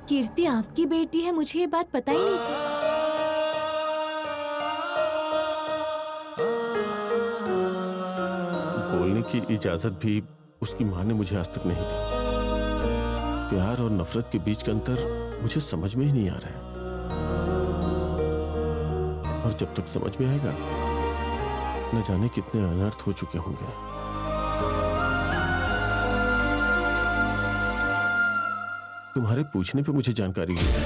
कीर्ति आपकी बेटी है, मुझे ये बात पता ही नहीं थी। बोलने की इजाजत भी उसकी माँ ने मुझे आज तक नहीं दी। प्यार और नफरत के बीच का अंतर मुझे समझ में ही नहीं आ रहा है, और जब तक समझ में आएगा न जाने कितने अनर्थ हो चुके होंगे। तुम्हारे पूछने पे मुझे जानकारी हुई है।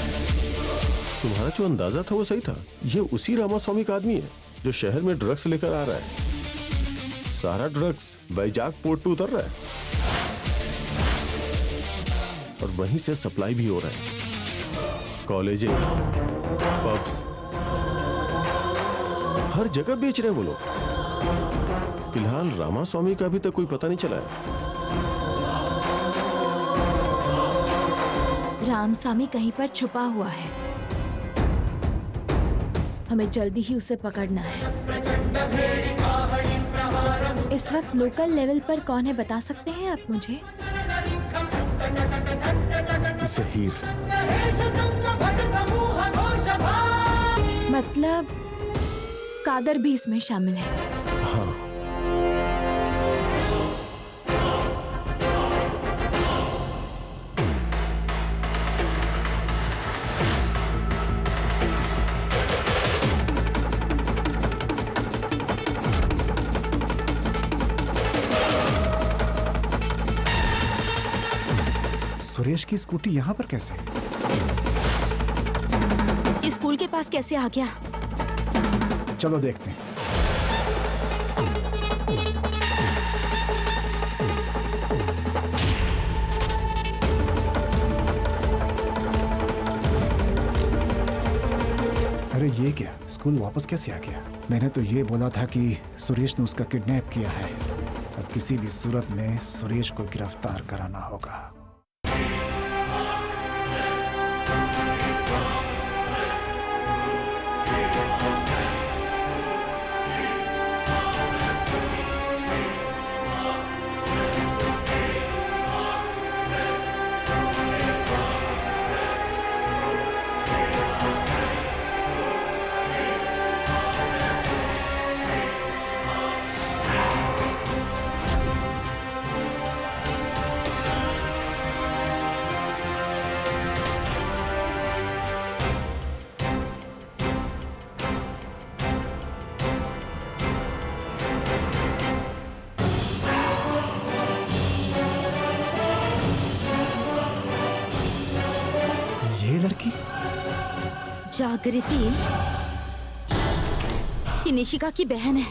तुम्हारा जो अंदाजा था वो सही था। ये उसी रामास्वामी का आदमी है जो शहर में ड्रग्स लेकर आ रहा है। सारा ड्रग्स बैजाग पोर्ट पे उतर रहा है और वहीं से सप्लाई भी हो रहा है। कॉलेजेस, पब्स, हर जगह बेच रहे हैं वो लोग। फिलहाल रामास्वामी का अभी तक कोई पता नहीं चला है। रामस्वामी कहीं पर छुपा हुआ है, हमें जल्दी ही उसे पकड़ना है। इस वक्त लोकल लेवल पर कौन है बता सकते हैं आप मुझे? जहीर। मतलब कादर भी इसमें शामिल है। हाँ। सुरेश की स्कूटी यहाँ पर कैसे? इस स्कूल के पास कैसे आ गया? चलो देखते हैं। अरे ये क्या, स्कूल वापस कैसे आ गया? मैंने तो ये बोला था कि सुरेश ने उसका किडनैप किया है। अब किसी भी सूरत में सुरेश को गिरफ्तार कराना होगा। ये लड़की जागृति ये निशिका की बहन है।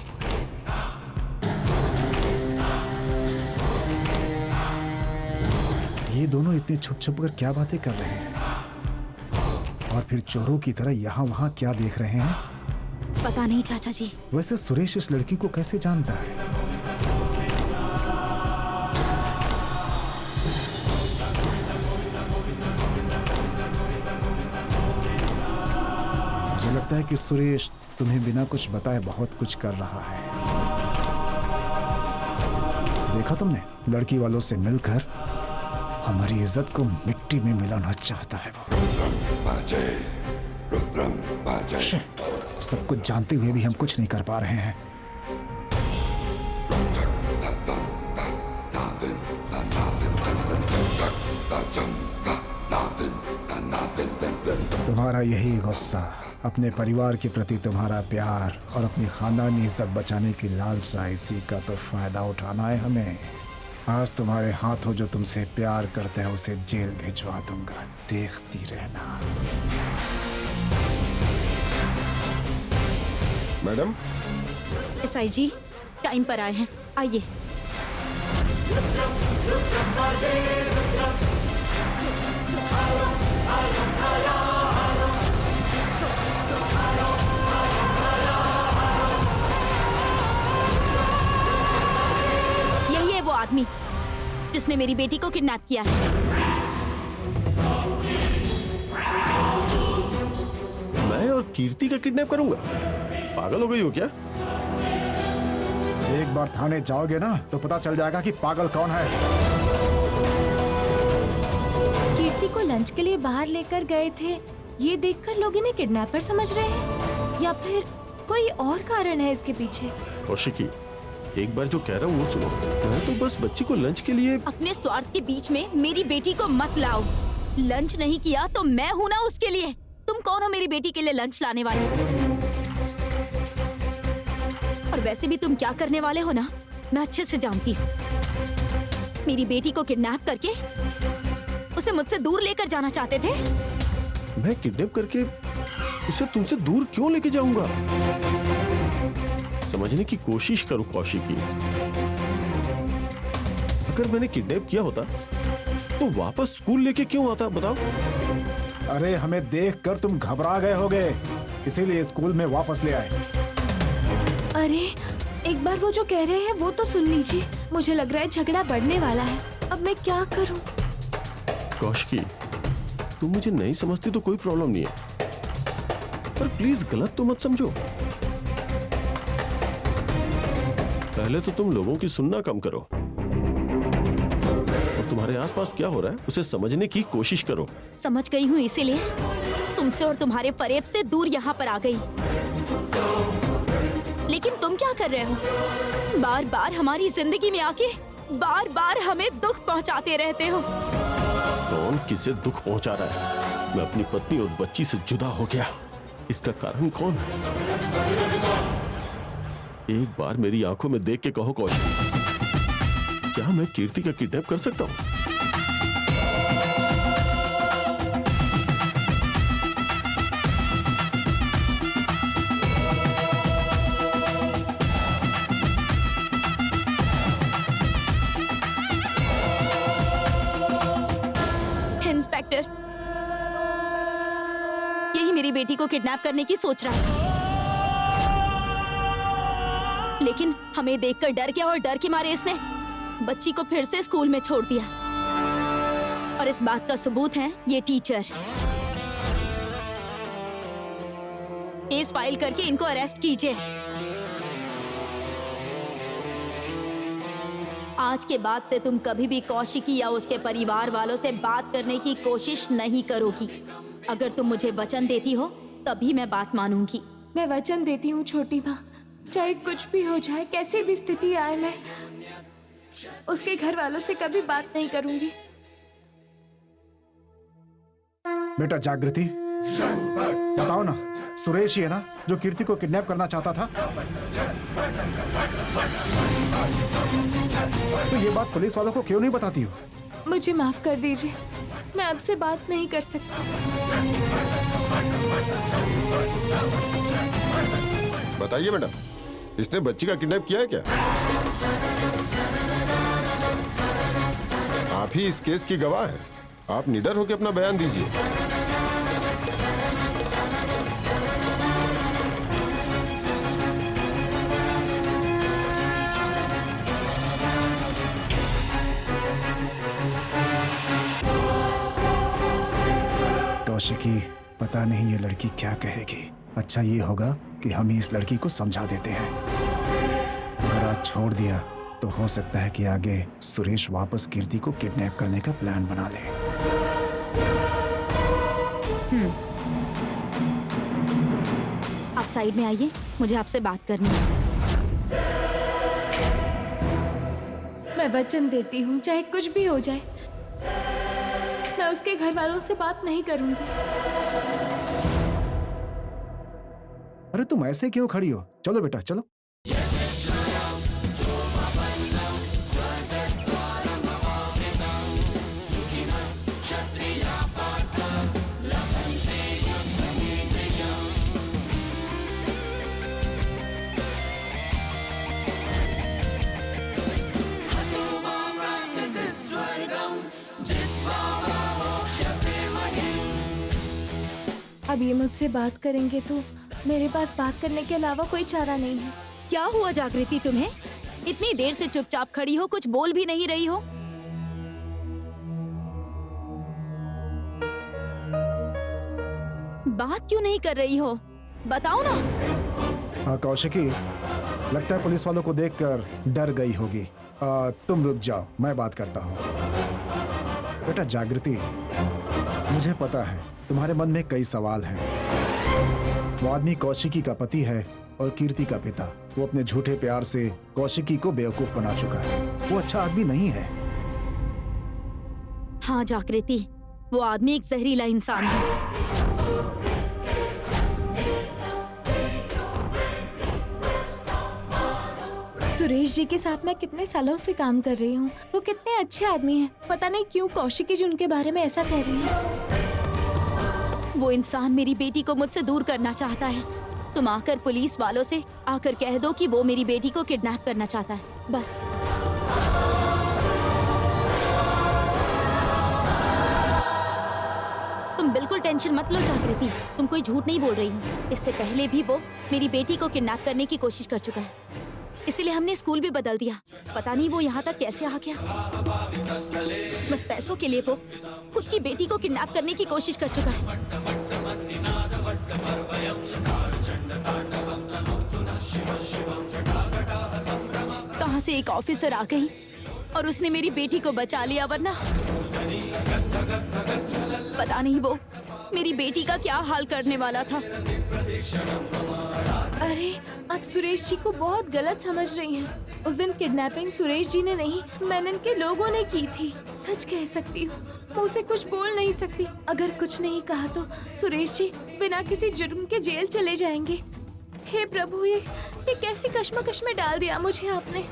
ये दोनों इतने छुप छुप कर क्या बातें कर रहे हैं? और फिर चोरों की तरह यहाँ वहाँ क्या देख रहे हैं? पता नहीं चाचा जी। वैसे सुरेश इस लड़की को कैसे जानता है? मुझे लगता है कि सुरेश तुम्हें बिना कुछ बताए बहुत कुछ कर रहा है। देखा तुमने, लड़की वालों से मिलकर हमारी इज्जत को मिट्टी में मिलाना चाहता है वो। सब कुछ जानते हुए भी हम कुछ नहीं कर पा रहे हैं। तुम्हारा यही गुस्सा, अपने परिवार के प्रति तुम्हारा प्यार और अपनी खानदानी इज्जत बचाने की लालसा, इसी का तो फायदा उठाना है हमें। आज तुम्हारे हाथों जो तुमसे प्यार करते हैं उसे जेल भिजवा दूंगा, देखती रहना। मैडम, एसआई जी टाइम पर आए हैं, आइए। यही है वो आदमी जिसने मेरी बेटी को किडनैप किया है। मैं और कीर्ति का किडनैप करूंगा? पागल हो गई हो क्या? एक बार थाने जाओगे ना तो पता चल जाएगा कि पागल कौन है। कीर्ति को लंच के लिए बाहर लेकर गए थे, ये देखकर लोग इन्हें किडनैपर समझ रहे हैं या फिर कोई और कारण है इसके पीछे? कौशिकी, एक बार जो कह रहा हूँ वो सुनो। मैं तो बस बच्ची को लंच के लिए। अपने स्वार्थ के बीच में मेरी बेटी को मत लाओ। लंच नहीं किया तो मैं हूँ ना उसके लिए। तुम कौन हो मेरी बेटी के लिए लंच लाने वाले? और वैसे भी तुम क्या करने वाले हो ना, मैं अच्छे से जानती हूँ। मेरी बेटी को किडनैप करके उसे मुझसे दूर लेकर जाना चाहते थे। मैं किडनैप करके उसे तुमसे दूर क्यों लेके जाऊंगा? समझने की कोशिश करो कौशिकी। अगर मैंने किडनैप किया होता तो वापस स्कूल लेके क्यों आता, बताओ? अरे हमें देखकर तुम घबरा गए होगे, इसीलिए स्कूल में वापस ले आए। अरे एक बार वो जो कह रहे हैं वो तो सुन लीजिए। मुझे लग रहा है झगड़ा बढ़ने वाला है। अब मैं क्या करूं? कौशिकी, तुम मुझे नहीं समझती तो कोई प्रॉब्लम नहीं है, पर प्लीज गलत तो मत समझो। पहले तो तुम लोगों की सुनना कम करो और तुम्हारे आसपास क्या हो रहा है उसे समझने की कोशिश करो। समझ गई हूँ, इसीलिए तुमसे और तुम्हारे फरेब से दूर यहाँ पर आ गई। लेकिन तुम क्या कर रहे हो? बार बार हमारी जिंदगी में आके बार बार हमें दुख पहुँचाते रहते हो। कौन किसे दुख पहुंचा रहा है? मैं अपनी पत्नी और बच्ची से जुदा हो गया, इसका कारण कौन है? एक बार मेरी आंखों में देख के कहो कौशिकी, क्या मैं कीर्ति का किडनैप कर सकता हूं? इंस्पेक्टर, यही मेरी बेटी को किडनैप करने की सोच रहा था, लेकिन हमें देखकर डर गया और डर के मारे इसने बच्ची को फिर से स्कूल में छोड़ दिया। और इस बात का सबूत है ये टीचर। केस फाइल करके इनको अरेस्ट कीजिए। आज के बाद से तुम कभी भी कौशिकी या उसके परिवार वालों से बात करने की कोशिश नहीं करोगी। अगर तुम मुझे वचन देती हो तभी मैं बात मानूंगी। मैं वचन देती हूँ छोटी माँ, चाहे कुछ भी हो जाए, कैसी भी स्थिति आए, मैं उसके घर वालों से कभी बात नहीं करूंगी। बेटा जागृति, बताओ ना, सुरेश ही है ना जो कीर्ति को किडनैप करना चाहता था? तो ये बात पुलिस वालों को क्यों नहीं बताती हो? मुझे माफ कर दीजिए, मैं आपसे बात नहीं कर सकती। बताइए मैडम, इसने बच्ची का किडनैप किया है क्या? आप ही इस केस की गवाह हैं। आप निडर होकर अपना बयान दीजिए। कौशिकी, पता नहीं ये लड़की क्या कहेगी। अच्छा ये होगा कि हम ही इस लड़की को समझा देते हैं। अगर आज छोड़ दिया तो हो सकता है कि आगे सुरेश वापस कीर्ति को किडनैप करने का प्लान बना ले। आप साइड में आइए, मुझे आपसे बात करनी है। मैं वचन देती हूँ, चाहे कुछ भी हो जाए, मैं उसके घर वालों से बात नहीं करूंगी। अरे तुम ऐसे क्यों खड़ी हो? चलो बेटा चलो। अब ये मुझसे बात करेंगे तो मेरे पास बात करने के अलावा कोई चारा नहीं है। क्या हुआ जागृति तुम्हें? इतनी देर से चुपचाप खड़ी हो, कुछ बोल भी नहीं रही हो। बात क्यों नहीं कर रही हो? बताओ ना। हाँ कौशिकी, लगता है पुलिस वालों को देखकर डर गई होगी। तुम रुक जाओ, मैं बात करता हूँ। बेटा जागृति, मुझे पता है तुम्हारे मन में कई सवाल हैं। वो आदमी कौशिकी का पति है और कीर्ति का पिता। वो अपने झूठे प्यार से कौशिकी को बेवकूफ बना चुका है। वो अच्छा आदमी नहीं है। हाँ जागृति, वो आदमी एक जहरीला इंसान है। सुरेश जी के साथ मैं कितने सालों से काम कर रही हूँ। वो कितने अच्छे आदमी हैं। पता नहीं क्यों कौशिकी जी उनके बारे में ऐसा कह रही है। वो इंसान मेरी बेटी को मुझसे दूर करना चाहता है। तुम आकर पुलिस वालों से आकर कह दो कि वो मेरी बेटी को किडनैप करना चाहता है, बस। तुम बिल्कुल टेंशन मत लो जागृति, तुम कोई झूठ नहीं बोल रही हो। इससे पहले भी वो मेरी बेटी को किडनैप करने की कोशिश कर चुका है, इसीलिए हमने स्कूल भी बदल दिया। पता नहीं वो यहाँ तक कैसे आ गया। बस पैसों के लिए वो खुद की बेटी को किडनैप करने की कोशिश कर चुका है। कहाँ से एक ऑफिसर आ गई और उसने मेरी बेटी को बचा लिया, वरना पता नहीं वो मेरी बेटी का क्या हाल करने वाला था। अरे आप सुरेश जी को बहुत गलत समझ रही हैं। उस दिन किडनैपिंग सुरेश जी ने नहीं, मेनन के लोगों ने की थी। सच कह सकती हूँ, मुँह से कुछ बोल नहीं सकती। अगर कुछ नहीं कहा तो सुरेश जी बिना किसी जुर्म के जेल चले जाएंगे। हे प्रभु, ये कैसी कश्मकश में डाल दिया मुझे आपने।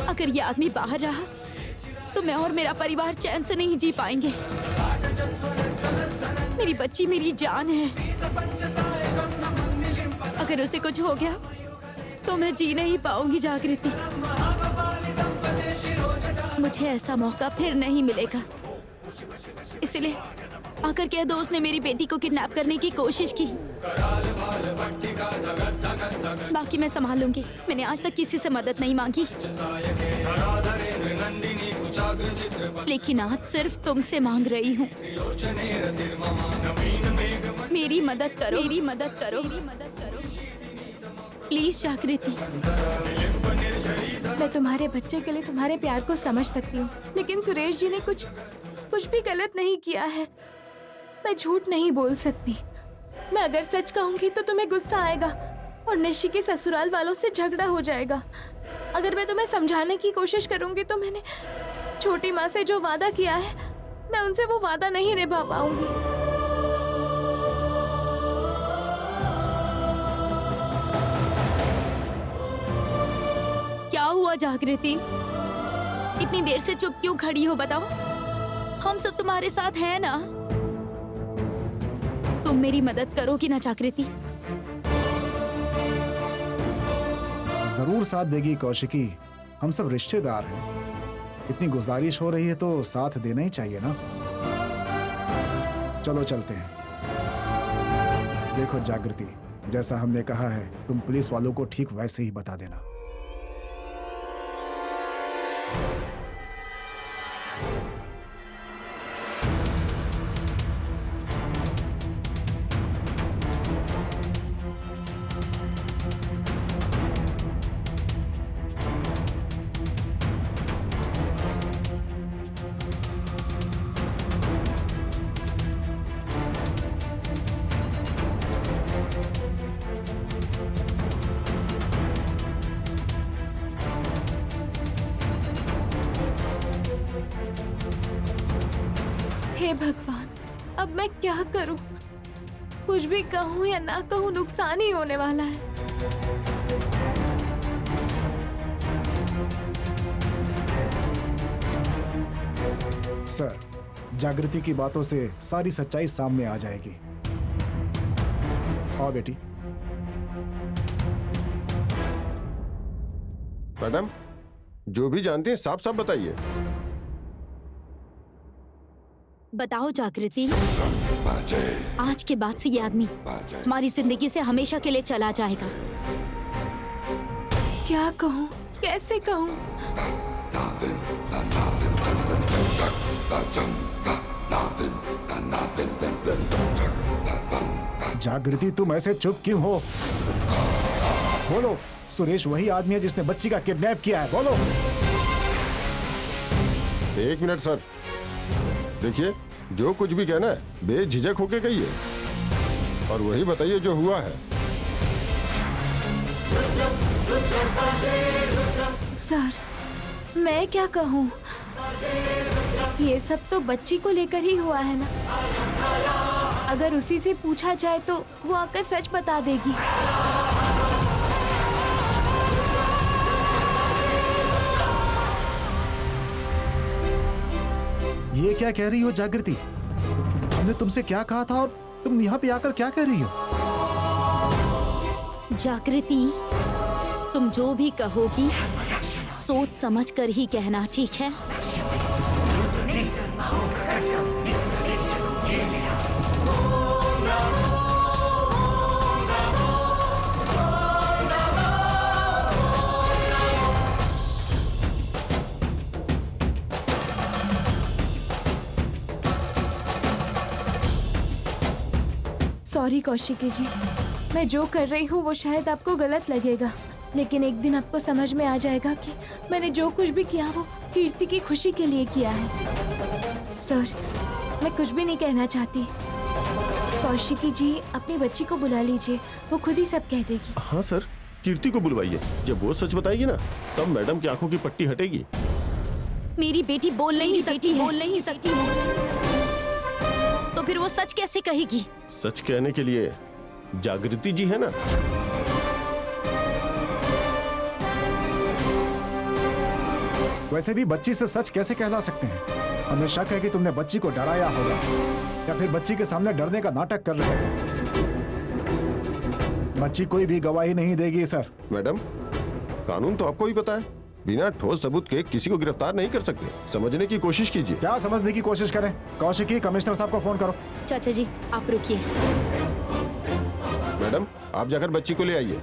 अगर ये आदमी बाहर रहा तो मैं और मेरा परिवार चैन से नहीं जी पाएंगे। मेरी बच्ची मेरी जान है। अगर उसे कुछ हो गया तो मैं जी नहीं पाऊंगी जागृति। मुझे ऐसा मौका फिर नहीं मिलेगा, इसलिए आकर कह दो उसने मेरी बेटी को किडनैप करने की कोशिश की। बाकी मैं संभाल लूंगी। मैंने आज तक किसी से मदद नहीं मांगी, लेकिन आज सिर्फ तुमसे मांग रही हूँ। मेरी मदद करो, मेरी मदद करो, मेरी मदद करो प्लीज जागृति। मैं तुम्हारे बच्चे के लिए तुम्हारे प्यार को समझ सकती हूँ, लेकिन सुरेश जी ने कुछ भी गलत नहीं किया है। मैं झूठ नहीं बोल सकती। मैं अगर सच कहूंगी तो तुम्हें गुस्सा आएगा और निशी के ससुराल वालों से झगड़ा हो जाएगा। अगर मैं तुम्हें समझाने की कोशिश करूंगी तो मैंने छोटी माँ से जो वादा किया है, मैं उनसे वो वादा नहीं निभा पाऊंगी। क्या हुआ जागृति? इतनी देर से चुप क्यों खड़ी हो, बताओ। हम सब तुम्हारे साथ हैं ना। तुम मेरी मदद करोगी ना जागृति? जरूर साथ देगी कौशिकी। हम सब रिश्तेदार हैं। इतनी गुजारिश हो रही है तो साथ देना ही चाहिए ना। चलो चलते हैं। देखो जागृति, जैसा हमने कहा है तुम पुलिस वालों को ठीक वैसे ही बता देना। हे भगवान, अब मैं क्या करूं? कुछ भी कहूं या ना कहूं नुकसान ही होने वाला है। सर, जागृति की बातों से सारी सच्चाई सामने आ जाएगी। आओ बेटी। मैडम, जो भी जानते हैं साफ साफ बताइए। बताओ जागृति, आज के बाद से ये आदमी हमारी जिंदगी से हमेशा के लिए चला जाएगा। क्या कहूं, कैसे कहूं? जागृति, तुम ऐसे चुप क्यों हो? बोलो, सुरेश वही आदमी है जिसने बच्ची का किडनैप किया है, बोलो। एक मिनट सर, देखिए जो कुछ भी कहना है बेझिझक होके कहिए और वही बताइए जो हुआ है। सर, मैं क्या कहूँ? ये सब तो बच्ची को लेकर ही हुआ है ना। अगर उसी से पूछा जाए तो वो आकर सच बता देगी। ये क्या कह रही हो जागृति? हमने तुमसे क्या कहा था और तुम यहाँ पे आकर क्या कह रही हो? जागृति, तुम जो भी कहोगी सोच समझ कर ही कहना, ठीक है? सॉरी कौशिकी जी, मैं जो कर रही हूँ वो शायद आपको गलत लगेगा, लेकिन एक दिन आपको समझ में आ जाएगा कि मैंने जो कुछ भी किया वो कीर्ति की खुशी के लिए किया है। सर, मैं कुछ भी नहीं कहना चाहती। कौशिकी जी, अपनी बच्ची को बुला लीजिए, वो खुद ही सब कह देगी। हाँ सर, कीर्ति को बुलवाइए। जब वो सच बताएगी ना, तब मैडम की आंखों की पट्टी हटेगी। मेरी बेटी बोल नहीं सकती है। तो फिर वो सच कैसे कहेगी? सच कहने के लिए जागृति जी है ना। वैसे भी बच्ची से सच कैसे कहला सकते हैं? हमें शक है कि तुमने बच्ची को डराया होगा या फिर बच्ची के सामने डरने का नाटक कर रहे हो। बच्ची कोई भी गवाही नहीं देगी सर। मैडम, कानून तो आपको ही पता है, बिना ठोस सबूत के किसी को गिरफ्तार नहीं कर सकते। समझने की कोशिश कीजिए। क्या समझने की कोशिश करें? कौशिकी, कमिश्नर साहब को फोन करो। चाचा जी, आप रुकिए। मैडम, आप जाकर बच्ची को ले आइए।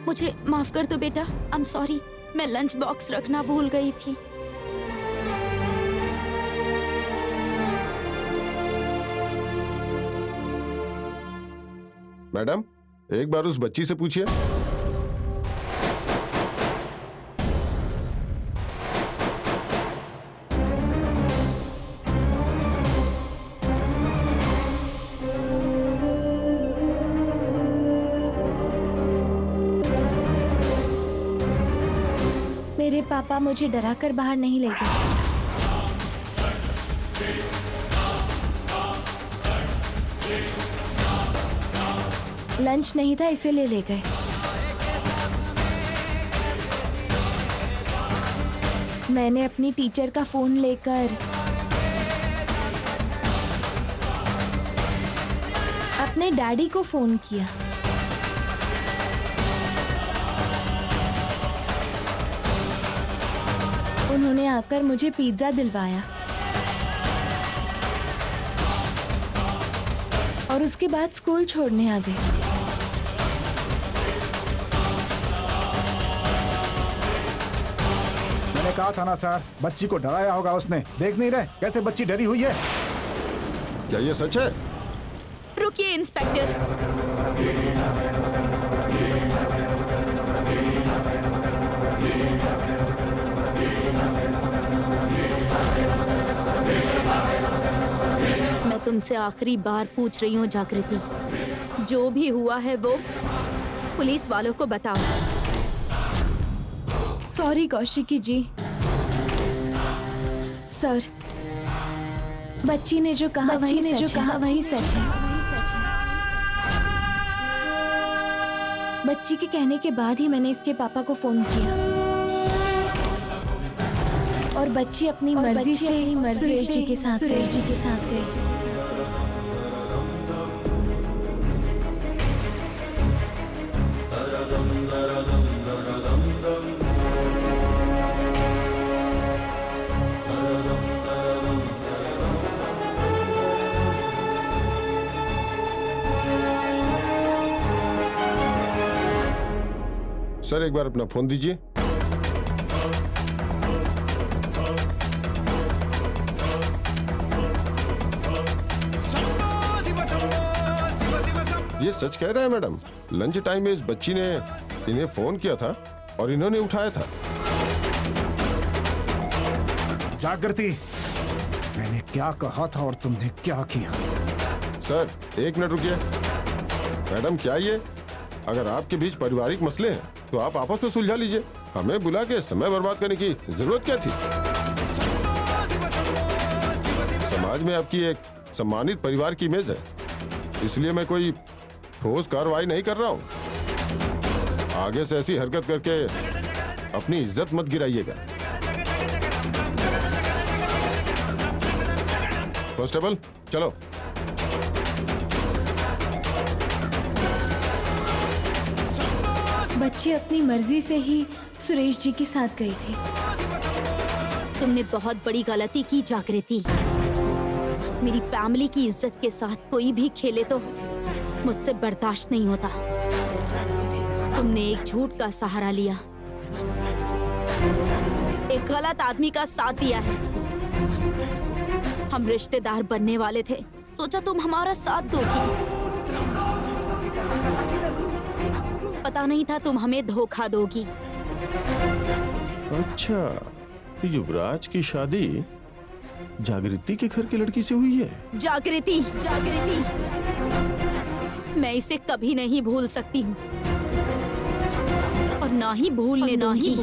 मुझे माफ कर दो बेटा, आई एम सॉरी, मैं लंच बॉक्स रखना भूल गई थी। मैडम, एक बार उस बच्ची से पूछिए। मेरे पापा मुझे डराकर बाहर नहीं ले गए। लंच नहीं था इसीलिए ले गए। मैंने अपनी टीचर का फोन लेकर अपने डैडी को फोन किया। उन्होंने आकर मुझे पिज्जा दिलवाया और उसके बाद स्कूल छोड़ने आ गए। मैंने कहा था ना सर, बच्ची को डराया होगा उसने। देख नहीं रहे कैसे बच्ची डरी हुई है? क्या ये सच है? रुकिए इंस्पेक्टर। मैं तुमसे आखिरी बार पूछ रही हूँ जागृति, जो भी हुआ है वो पुलिस वालों को बताओ। सॉरी कौशिकी जी। सर, बच्ची ने जो कहा वही सच है। बच्ची के कहने के बाद ही मैंने इसके पापा को फोन किया और बच्ची अपनी मर्जी से सुरेश जी के साथ गई। सर एक बार अपना फोन दीजिए। ये सच कह रहे हैं मैडम, लंच टाइम में इस बच्ची ने इन्हें फोन किया था और इन्होंने उठाया था। जागृति, मैंने क्या कहा था और तुमने क्या किया? सर एक मिनट रुकिए। मैडम क्या ये, अगर आपके बीच पारिवारिक मसले हैं तो आप आपस में सुलझा लीजिए, हमें बुला के समय बर्बाद करने की जरूरत क्या थी? समाज में आपकी एक सम्मानित परिवार की इमेज है, इसलिए मैं कोई ठोस कार्रवाई नहीं कर रहा हूं। आगे से ऐसी हरकत करके अपनी इज्जत मत गिराइएगा। कांस्टेबल चलो। बच्ची अपनी मर्जी से ही सुरेश जी के साथ गई थी। तुमने बहुत बड़ी गलती की जागृति। मेरी फैमिली की इज्जत के साथ कोई भी खेले तो मुझसे बर्दाश्त नहीं होता। तुमने एक झूठ का सहारा लिया, एक गलत आदमी का साथ दिया है। हम रिश्तेदार बनने वाले थे, सोचा तुम हमारा साथ दोगी। पता नहीं था तुम हमें धोखा दोगी। अच्छा, तो युवराज की शादी जागृति के घर की लड़की से हुई है? जागृति, मैं इसे कभी नहीं भूल सकती हूँ और ना ही भूलने दूंगी।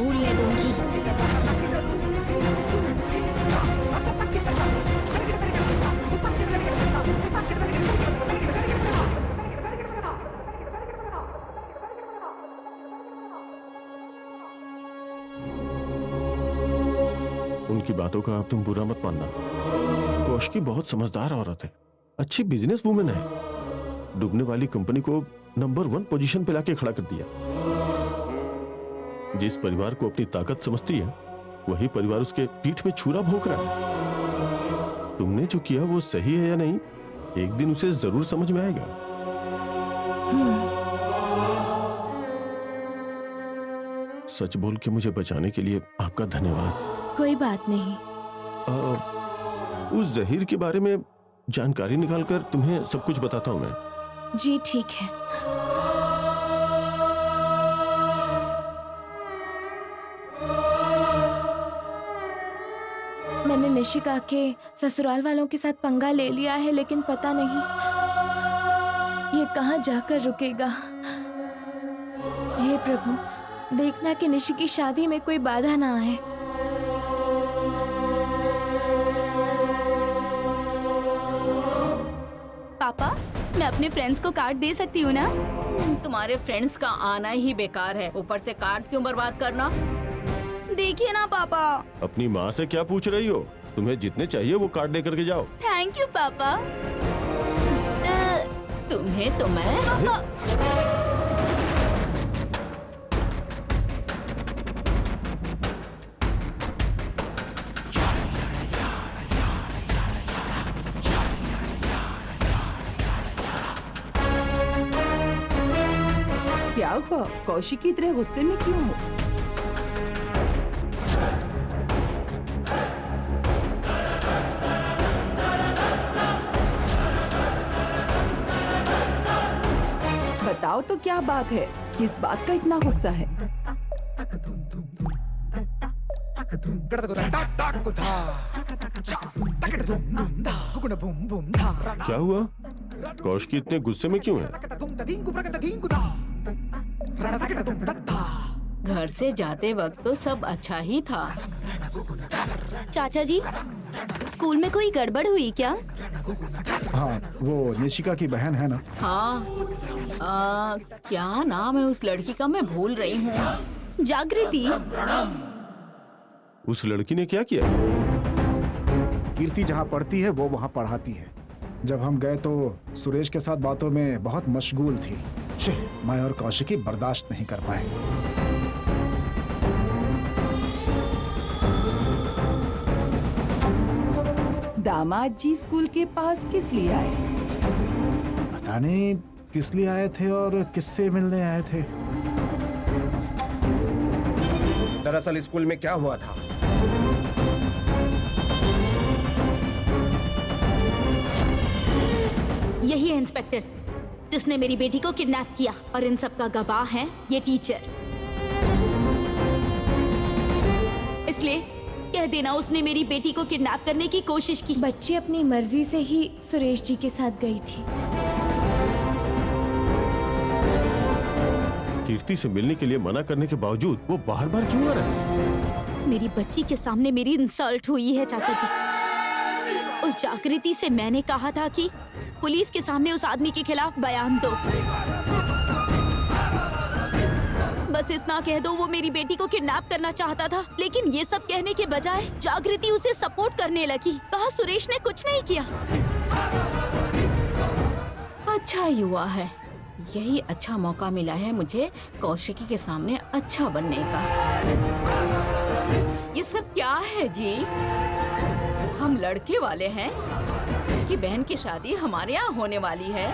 उनकी बातों का अब तुम बुरा मत मानना। कौशिकी बहुत समझदार औरत है, अच्छी बिजनेस वूमेन है। डूबने वाली कंपनी को नंबर 1 पोजीशन पे लाके खड़ा कर दिया। जिस परिवार को अपनी ताकत समझती है, वही परिवार उसके पीठ में छुरा भोंक रहा है। तुमने जो किया वो सही है या नहीं, एक दिन उसे जरूर समझ में आएगा। सच बोल के मुझे बचाने के लिए आपका धन्यवाद। कोई बात नहीं। उस जहीर के बारे में जानकारी निकालकर तुम्हें सब कुछ बताता हूं मैं। जी ठीक है। मैंने निशिका के ससुराल वालों के साथ पंगा ले लिया है, लेकिन पता नहीं ये कहां जाकर रुकेगा। हे प्रभु, देखना कि निशि की शादी में कोई बाधा ना आए। पापा, मैं अपने फ्रेंड्स को कार्ड दे सकती हूँ ना? तुम्हारे फ्रेंड्स का आना ही बेकार है, ऊपर से कार्ड क्यों बर्बाद करना? देखिए ना पापा। अपनी माँ से क्या पूछ रही हो? तुम्हें जितने चाहिए वो कार्ड लेकर के जाओ। थैंक यू पापा। तुम्हें तो मैं क्या हुआ? कौशिकी इतने गुस्से में क्यों हो? बताओ तो क्या बात है? किस बात का इतना गुस्सा है? क्या हुआ? कौशिकी इतने गुस्से में क्यों है? घर से जाते वक्त तो सब अच्छा ही था। चाचा जी, स्कूल में कोई गड़बड़ हुई क्या? हाँ, वो निशिका की बहन है ना। हाँ, क्या नाम है उस लड़की का, मैं भूल रही हूँ। जागृति। उस लड़की ने क्या किया? कीर्ति जहाँ पढ़ती है वो वहाँ पढ़ाती है। जब हम गए तो सुरेश के साथ बातों में बहुत मशगूल थी। मैं और कौशिकी बर्दाश्त नहीं कर पाए। दामाद जी स्कूल के पास किस लिए आए? पता नहीं किस लिए आए थे और किससे मिलने आए थे। दरअसल स्कूल में क्या हुआ था? यही है इंस्पेक्टर जिसने मेरी बेटी को किडनैप किया, और इन सब का गवाह है ये टीचर। इसलिए कह देना उसने मेरी बेटी को किडनैप करने की कोशिश की। बच्ची अपनी मर्जी से ही सुरेश जी के साथ गई थी। कीर्ति से मिलने के लिए मना करने के बावजूद वो बार बार क्यों आ रहा है? मेरी बच्ची के सामने मेरी इंसल्ट हुई है चाचा जी। उस जागृति से मैंने कहा था कि पुलिस के सामने उस आदमी के खिलाफ बयान दो। बस इतना कह दो वो मेरी बेटी को किडनैप करना चाहता था, लेकिन ये सब कहने के बजाय जागृति उसे सपोर्ट करने लगी। कहा सुरेश ने कुछ नहीं किया। अच्छा युवा है, यही अच्छा मौका मिला है मुझे कौशिकी के सामने अच्छा बनने का। ये सब क्या है जी? हम लड़के वाले हैं, इसकी बहन की शादी हमारे यहाँ होने वाली है,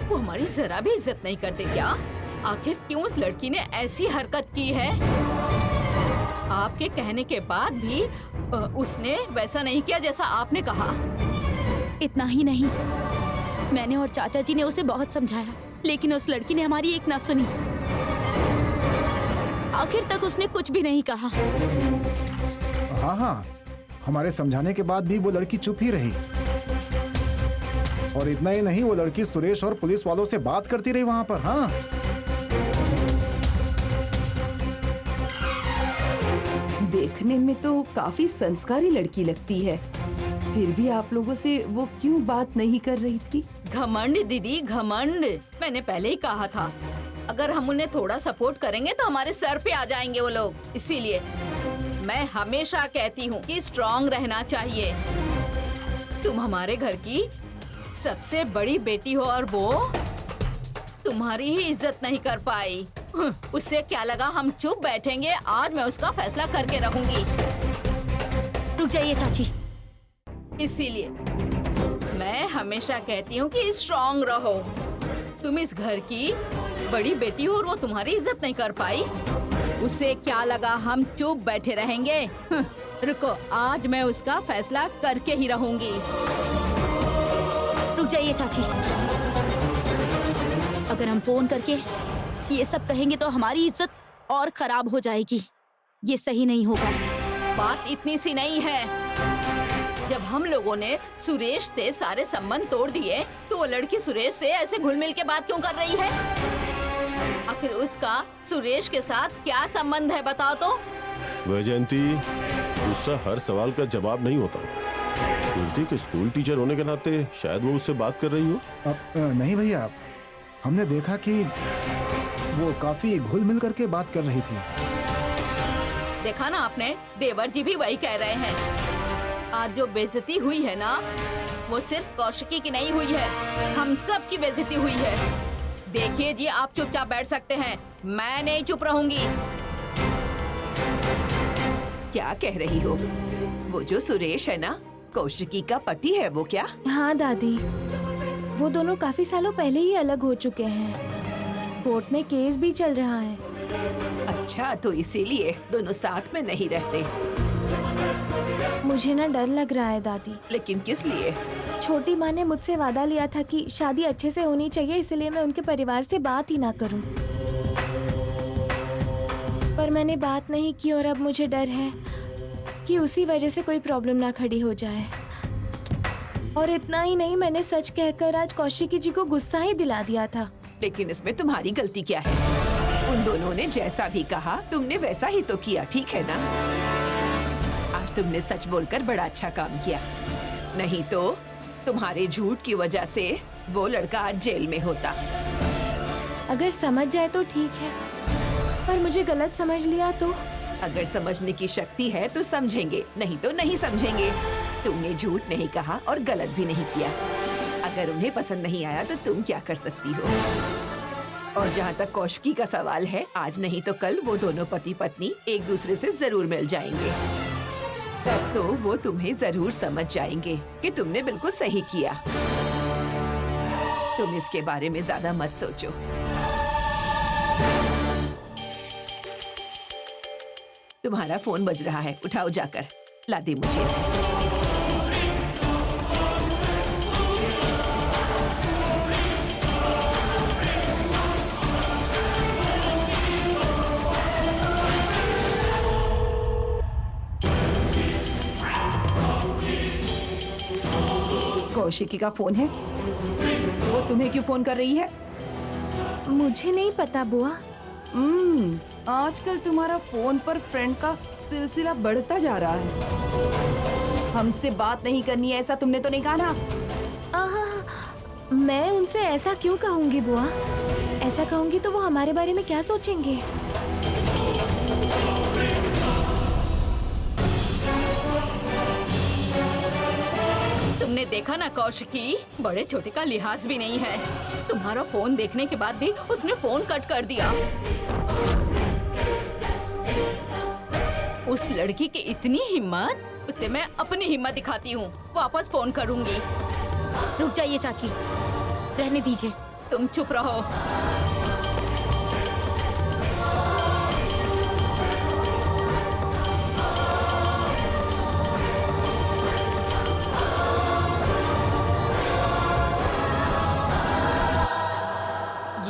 वो हमारी जरा भी इज्जत नहीं करते क्या? आखिर क्यों उस लड़की ने ऐसी हरकत की है? आपके कहने के बाद भी उसने वैसा नहीं किया जैसा आपने कहा। इतना ही नहीं, मैंने और चाचा जी ने उसे बहुत समझाया, लेकिन उस लड़की ने हमारी एक ना सुनी। आखिर तक उसने कुछ भी नहीं कहा। हाँ हाँ, हमारे समझाने के बाद भी वो लड़की चुप ही रही। और इतना ही नहीं, वो लड़की सुरेश और पुलिस वालों से बात करती रही वहां पर। हाँ, देखने में तो काफी संस्कारी लड़की लगती है, फिर भी आप लोगों से वो क्यों बात नहीं कर रही थी? घमंड दीदी, घमंड। मैंने पहले ही कहा था, अगर हम उन्हें थोड़ा सपोर्ट करेंगे तो हमारे सर पे आ जाएंगे वो लोग। इसीलिए मैं हमेशा कहती हूँ कि स्ट्रांग रहना चाहिए। तुम हमारे घर की सबसे बड़ी बेटी हो और वो तुम्हारी ही इज्जत नहीं कर पाई। उससे क्या लगा हम चुप बैठेंगे? आज मैं उसका फैसला करके रहूंगी। रुक जाइए चाची। इसीलिए मैं हमेशा कहती हूँ कि स्ट्रांग रहो। तुम इस घर की बड़ी बेटी हो और वो तुम्हारी इज्जत नहीं कर पाई, उसे क्या लगा हम चुप बैठे रहेंगे? रुको, आज मैं उसका फैसला करके ही रहूंगी। रुक जाइए चाची। अगर हम फोन करके ये सब कहेंगे तो हमारी इज्जत और खराब हो जाएगी। ये सही नहीं होगा। बात इतनी सी नहीं है। जब हम लोगों ने सुरेश से सारे संबंध तोड़ दिए तो वो लड़की सुरेश से ऐसे घुल मिल के बात क्यों कर रही है? आखिर उसका सुरेश के साथ क्या संबंध है, बताओ तो। वैजयंती, गुस्सा हर सवाल का जवाब नहीं होता। कीर्ति के स्कूल टीचर होने के नाते शायद वो उससे बात कर रही हो। नहीं भैया, हमने देखा कि वो काफी घुल मिल करके बात कर रही थी। देखा ना आपने, देवर जी भी वही कह रहे हैं। आज जो बेइज्जती हुई है ना, वो सिर्फ कौशिकी की नहीं हुई है, हम सब की बेइज्जती हुई है। देखिए जी, आप चुपचाप बैठ सकते हैं, मैं नहीं चुप रहूंगी। क्या कह रही हो? वो जो सुरेश है ना, कौशिकी का पति है वो क्या? हाँ दादी, वो दोनों काफी सालों पहले ही अलग हो चुके हैं। कोर्ट में केस भी चल रहा है। अच्छा, तो इसीलिए दोनों साथ में नहीं रहते। मुझे ना डर लग रहा है दादी। लेकिन किस लिए? छोटी माँ ने मुझसे वादा लिया था कि शादी अच्छे से होनी चाहिए, इसलिए मैं उनके परिवार से बात ही ना करूं। पर मैंने बात नहीं की और अब मुझे डर है कि उसी वजह से कोई प्रॉब्लम ना खड़ी हो जाए। और इतना ही नहीं, मैंने सच कहकर आज कौशिकी जी को गुस्सा ही दिला दिया था। लेकिन इसमें तुम्हारी गलती क्या है? उन दोनों ने जैसा भी कहा तुमने वैसा ही तो किया, ठीक है ना? आज तुमने सच बोलकर बड़ा अच्छा काम किया, नहीं तो तुम्हारे झूठ की वजह से वो लड़का आज जेल में होता। अगर समझ जाए तो ठीक है, पर मुझे गलत समझ लिया तो? अगर समझने की शक्ति है तो समझेंगे, नहीं तो नहीं समझेंगे। तुमने झूठ नहीं कहा और गलत भी नहीं किया। अगर उन्हें पसंद नहीं आया तो तुम क्या कर सकती हो। और जहाँ तक कौशिकी का सवाल है, आज नहीं तो कल वो दोनों पति पत्नी एक दूसरे से जरूर मिल जाएंगे। तब तो वो तुम्हें जरूर समझ जाएंगे कि तुमने बिल्कुल सही किया। तुम इसके बारे में ज्यादा मत सोचो। तुम्हारा फोन बज रहा है, उठाओ जाकर, ला दे मुझे इसे। कौशिकी का फोन है, वो तुम्हें क्यों फोन कर रही है? मुझे नहीं पता बुआ। आजकल तुम्हारा फोन पर फ्रेंड का सिलसिला बढ़ता जा रहा है। हमसे बात नहीं करनी है ऐसा तुमने तो नहीं कहा ना? मैं उनसे ऐसा क्यों कहूंगी बुआ? ऐसा कहूंगी तो वो हमारे बारे में क्या सोचेंगे? तुमने देखा ना कौशिकी, बड़े छोटे का लिहाज भी नहीं है। तुम्हारा फोन देखने के बाद भी उसने फोन कट कर दिया। उस लड़की की इतनी हिम्मत, उसे मैं अपनी हिम्मत दिखाती हूँ। वापस फोन करूंगी। रुक जाइए चाची, रहने दीजिए। तुम चुप रहो।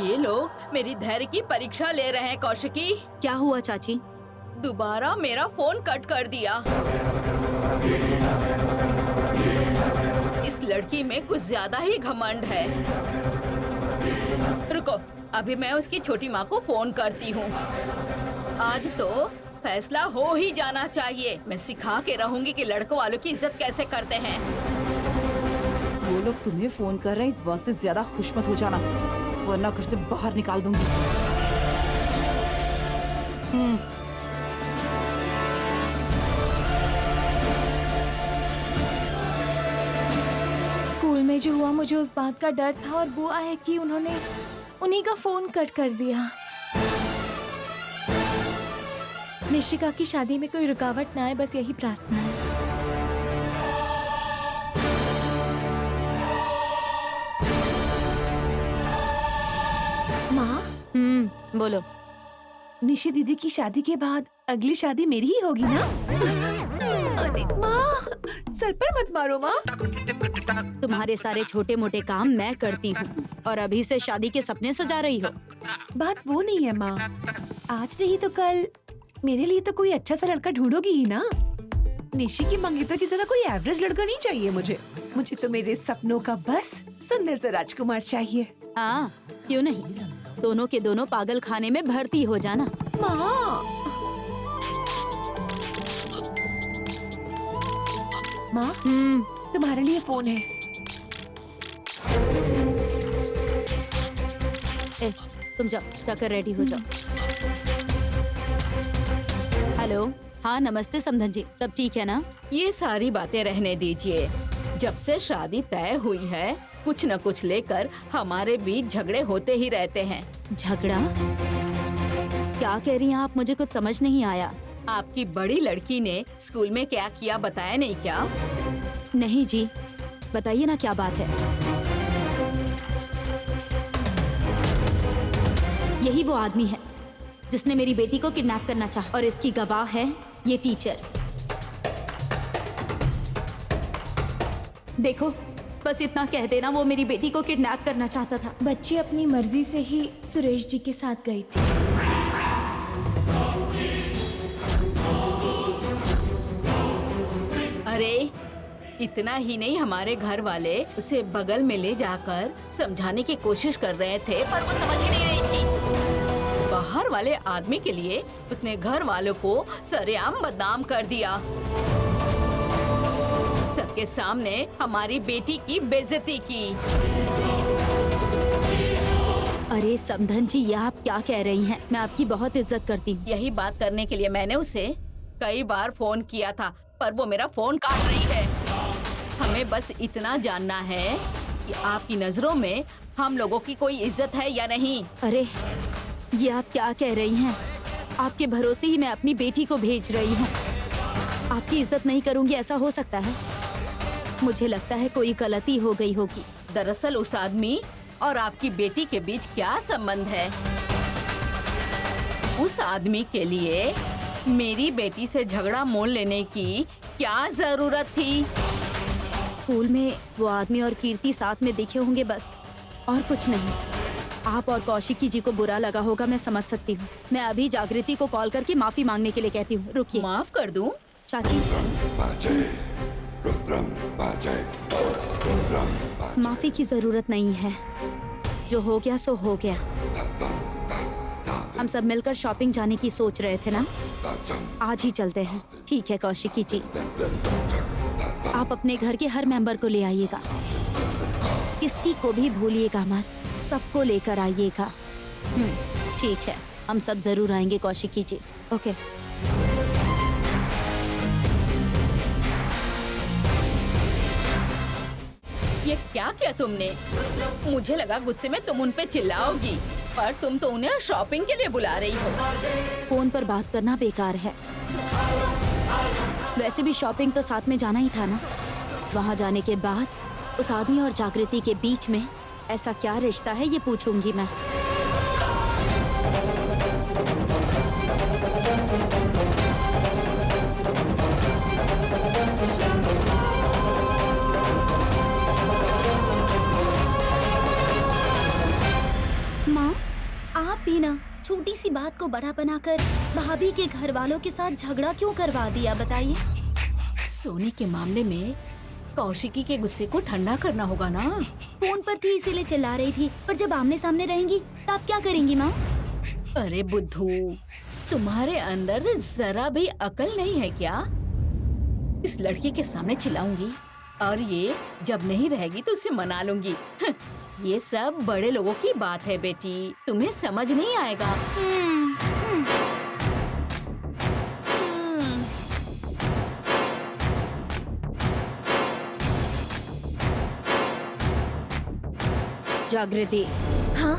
ये लोग मेरी धैर्य की परीक्षा ले रहे हैं कौशिकी। क्या हुआ चाची? दोबारा मेरा फोन कट कर दिया। इस लड़की में कुछ ज्यादा ही घमंड है। रुको, अभी मैं उसकी छोटी माँ को फोन करती हूँ। आज तो फैसला हो ही जाना चाहिए। मैं सिखा के रहूंगी कि लड़कों वालों की इज्जत कैसे करते हैं। वो लोग तुम्हें फोन कर रहे हैं, इस बात से ज्यादा खुश मत हो जाना, वरना घर से बाहर निकाल दूंगी। स्कूल में जो हुआ, मुझे उस बात का डर था और बुआ है कि उन्होंने उन्हीं का फोन कट कर दिया। निशिका की शादी में कोई रुकावट ना आए, बस यही प्रार्थना है। माँ, बोलो। निशि दीदी की शादी के बाद अगली शादी मेरी ही होगी ना? अरे माँ, सर पर मत मारो माँ। तुम्हारे सारे छोटे मोटे काम मैं करती हूँ और अभी से शादी के सपने सजा रही हो। बात वो नहीं है माँ, आज नहीं तो कल मेरे लिए तो कोई अच्छा सा लड़का ढूंढोगी ही ना। निशि की मंगेतर की तरह कोई एवरेज लड़का नहीं चाहिए मुझे। मुझे तो मेरे सपनों का बस सुंदर सा राजकुमार चाहिए। हाँ, क्यों नहीं, दोनों के दोनों पागल खाने में भर्ती हो जाना। माँ, माँ, तुम्हारे लिए फोन है। ए, तुम जाओ, जाकर रेडी हो जाओ। हेलो, हाँ नमस्ते समधन जी, सब ठीक है ना? ये सारी बातें रहने दीजिए। जब से शादी तय हुई है, कुछ न कुछ लेकर हमारे बीच झगड़े होते ही रहते हैं। झगड़ा? क्या कह रही हैं आप? मुझे कुछ समझ नहीं आया। आपकी बड़ी लड़की ने स्कूल में क्या किया बताया नहीं क्या? नहीं जी, बताइए ना क्या बात है। यही वो आदमी है जिसने मेरी बेटी को किडनैप करना चाहा और इसकी गवाह है ये टीचर। देखो, बस इतना कह देना, वो मेरी बेटी को किडनैप करना चाहता था। बच्ची अपनी मर्जी से ही सुरेश जी के साथ गई थी। अरे इतना ही नहीं, हमारे घर वाले उसे बगल में ले जाकर समझाने की कोशिश कर रहे थे, पर वो समझ ही नहीं रही थी। बाहर वाले आदमी के लिए उसने घर वालों को सरेआम बदनाम कर दिया। सबके सामने हमारी बेटी की बेइज्जती की। अरे समधन जी, ये आप क्या कह रही हैं? मैं आपकी बहुत इज्जत करती हूँ। यही बात करने के लिए मैंने उसे कई बार फोन किया था, पर वो मेरा फोन काट रही है। हमें बस इतना जानना है कि आपकी नजरों में हम लोगों की कोई इज्जत है या नहीं। अरे ये आप क्या कह रही हैं? आपके भरोसे ही मैं अपनी बेटी को भेज रही हूँ। आपकी इज्जत नहीं करूँगी ऐसा हो सकता है? मुझे लगता है कोई गलती हो गई होगी। दरअसल उस आदमी और आपकी बेटी के बीच क्या संबंध है? उस आदमी के लिए मेरी बेटी से झगड़ा मोल लेने की क्या जरूरत थी? स्कूल में वो आदमी और कीर्ति साथ में दिखे होंगे बस, और कुछ नहीं। आप और कौशिकी जी को बुरा लगा होगा, मैं समझ सकती हूँ। मैं अभी जागृति को कॉल करके माफी मांगने के लिए कहती हूँ। रुकिए। माफ कर दूं? चाची, माफी की जरूरत नहीं है। जो हो गया सो हो गया। हम सब मिलकर शॉपिंग जाने की सोच रहे थे ना, आज ही चलते हैं। ठीक है कौशिकी जी, आप अपने घर के हर मेंबर को ले आइएगा, किसी को भी भूलिएगा मत, सबको लेकर आइएगा। ठीक है, हम सब जरूर आएंगे कौशिकी जी। ओके। ये क्या किया तुमने? मुझे लगा गुस्से में तुम उन पे चिल्लाओगी, पर तुम तो उन्हें शॉपिंग के लिए बुला रही हो। फोन पर बात करना बेकार है। वैसे भी शॉपिंग तो साथ में जाना ही था ना। वहाँ जाने के बाद उस आदमी और जागृति के बीच में ऐसा क्या रिश्ता है ये पूछूंगी मैं। माँ, आप भी ना छोटी सी बात को बड़ा बनाकर भाभी के घर वालों के साथ झगड़ा क्यों करवा दिया, बताइए। सोनी के मामले में कौशिकी के गुस्से को ठंडा करना होगा ना। फोन पर थी इसीलिए चिल्ला रही थी, पर जब आमने सामने रहेंगी तो आप क्या करेंगी माँ? अरे बुद्धू, तुम्हारे अंदर जरा भी अकल नहीं है क्या? इस लड़की के सामने चिल्लाऊंगी और ये जब नहीं रहेगी तो उसे मना लूंगी। ये सब बड़े लोगों की बात है बेटी, तुम्हें समझ नहीं आएगा। जागृति। हाँ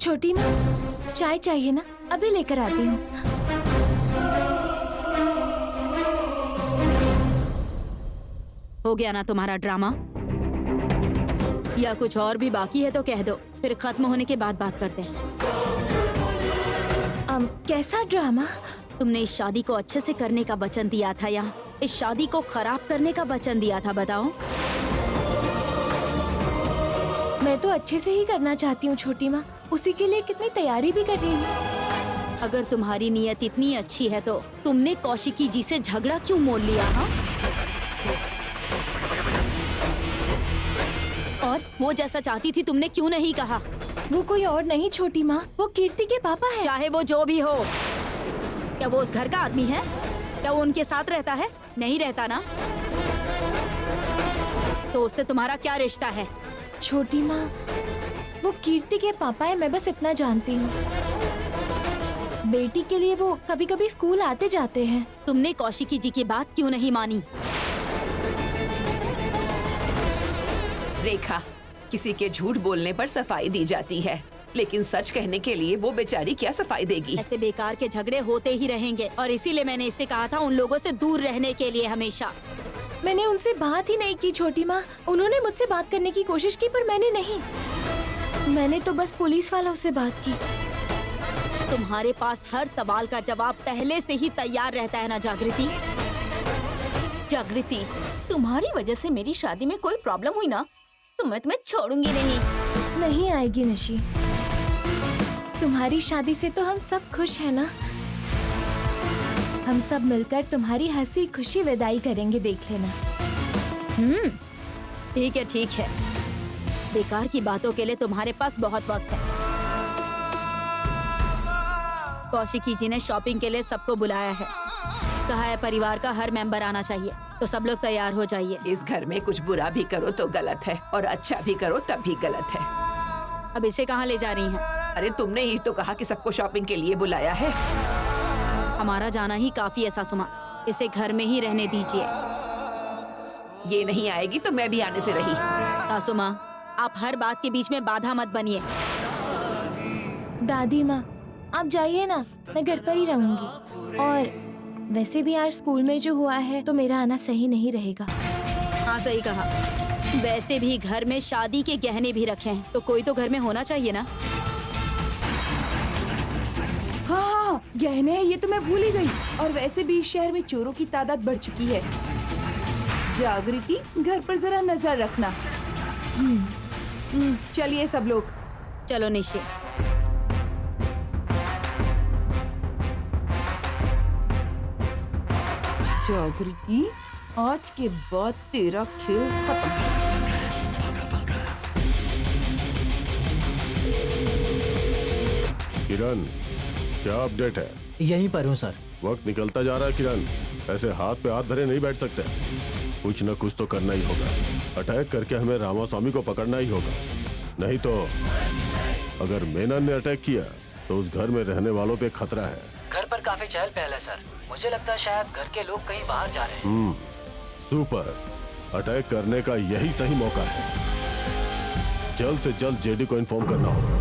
छोटी माँ, चाय चाहिए ना? अभी लेकर आती हूँ। हो गया ना तुम्हारा ड्रामा? या कुछ और भी बाकी है तो कह दो, फिर खत्म होने के बाद बात करते हैं। कैसा ड्रामा? तुमने इस शादी को अच्छे से करने का वचन दिया था या इस शादी को खराब करने का वचन दिया था, बताओ। मैं तो अच्छे से ही करना चाहती हूँ छोटी माँ, उसी के लिए कितनी तैयारी भी कर रही हूँ। अगर तुम्हारी नीयत इतनी अच्छी है तो तुमने कौशिकी जी से झगड़ा क्यों मोल लिया? हाँ, और वो जैसा चाहती थी तुमने क्यों नहीं कहा? वो कोई और नहीं छोटी माँ, वो कीर्ति के पापा है। चाहे वो जो भी हो, क्या वो उस घर का आदमी है? क्या वो उनके साथ रहता है? नहीं रहता ना, तो उससे तुम्हारा क्या रिश्ता है? छोटी माँ, वो कीर्ति के पापा है, मैं बस इतना जानती हूँ। बेटी के लिए वो कभी कभी स्कूल आते जाते हैं। तुमने कौशिकी जी की बात क्यों नहीं मानी? रेखा, किसी के झूठ बोलने पर सफाई दी जाती है, लेकिन सच कहने के लिए वो बेचारी क्या सफाई देगी? ऐसे बेकार के झगड़े होते ही रहेंगे और इसीलिए मैंने इससे कहा था उन लोगों से दूर रहने के लिए हमेशा। मैंने उनसे बात ही नहीं की छोटी माँ, उन्होंने मुझसे बात करने की कोशिश की पर मैंने नहीं। मैंने तो बस पुलिस वालों से बात की। तुम्हारे पास हर सवाल का जवाब पहले से ही तैयार रहता है ना जागृति? जागृति, तुम्हारी वजह से मेरी शादी में कोई प्रॉब्लम हुई ना तो मैं तुम्हें छोड़ूंगी नहीं। नहीं आएगी निशी, तुम्हारी शादी से तो हम सब खुश हैं ना। हम सब मिलकर तुम्हारी हंसी खुशी विदाई करेंगे, देख लेना। ठीक है ठीक है, बेकार की बातों के लिए तुम्हारे पास बहुत वक्त है। कौशिकी जी ने शॉपिंग के लिए सबको बुलाया है, कहा है परिवार का हर मेंबर आना चाहिए। तो सब लोग तैयार हो जाइए। इस घर में कुछ बुरा भी करो तो गलत है और अच्छा भी करो तब भी गलत है। अब इसे कहाँ ले जा रही हैं? अरे तुमने ही तो कहा कि सबको शॉपिंग के लिए बुलाया है। हमारा जाना ही काफी है सासू माँ, इसे घर में ही रहने दीजिए। ये नहीं आएगी तो मैं भी आने से रही। सासू माँ, आप हर बात के बीच में बाधा मत बनिए। दादी माँ, आप जाइए ना, मैं घर पर ही रहूंगी। और वैसे भी आज स्कूल में जो हुआ है तो मेरा आना सही नहीं रहेगा। हाँ सही कहा। वैसे भी घर में शादी के गहने भी रखे हैं, तो कोई तो घर में होना चाहिए ना। हाँ, गहने हैं, ये तो मैं भूल ही गई। और वैसे भी इस शहर में चोरों की तादाद बढ़ चुकी है। जागृति, घर पर जरा नजर रखना। चलिए सब लोग। चलो निश्चय। जागृति, आज के बाद तेरा खेल खत्म। किरण, क्या अपडेट है? यहीं पर हूँ सर। वक्त निकलता जा रहा है किरण, ऐसे हाथ पे हाथ धरे नहीं बैठ सकते। कुछ न कुछ तो करना ही होगा। अटैक करके हमें रामास्वामी को पकड़ना ही होगा। नहीं तो अगर मेनन ने अटैक किया तो उस घर में रहने वालों पे खतरा है। घर पर काफी चहल पहल है सर। मुझे लगता है शायद घर के लोग कहीं बाहर जा रहे हैं। सुपर, अटैक करने का यही सही मौका है। जल्द से जल्द जेडी को इन्फॉर्म करना होगा।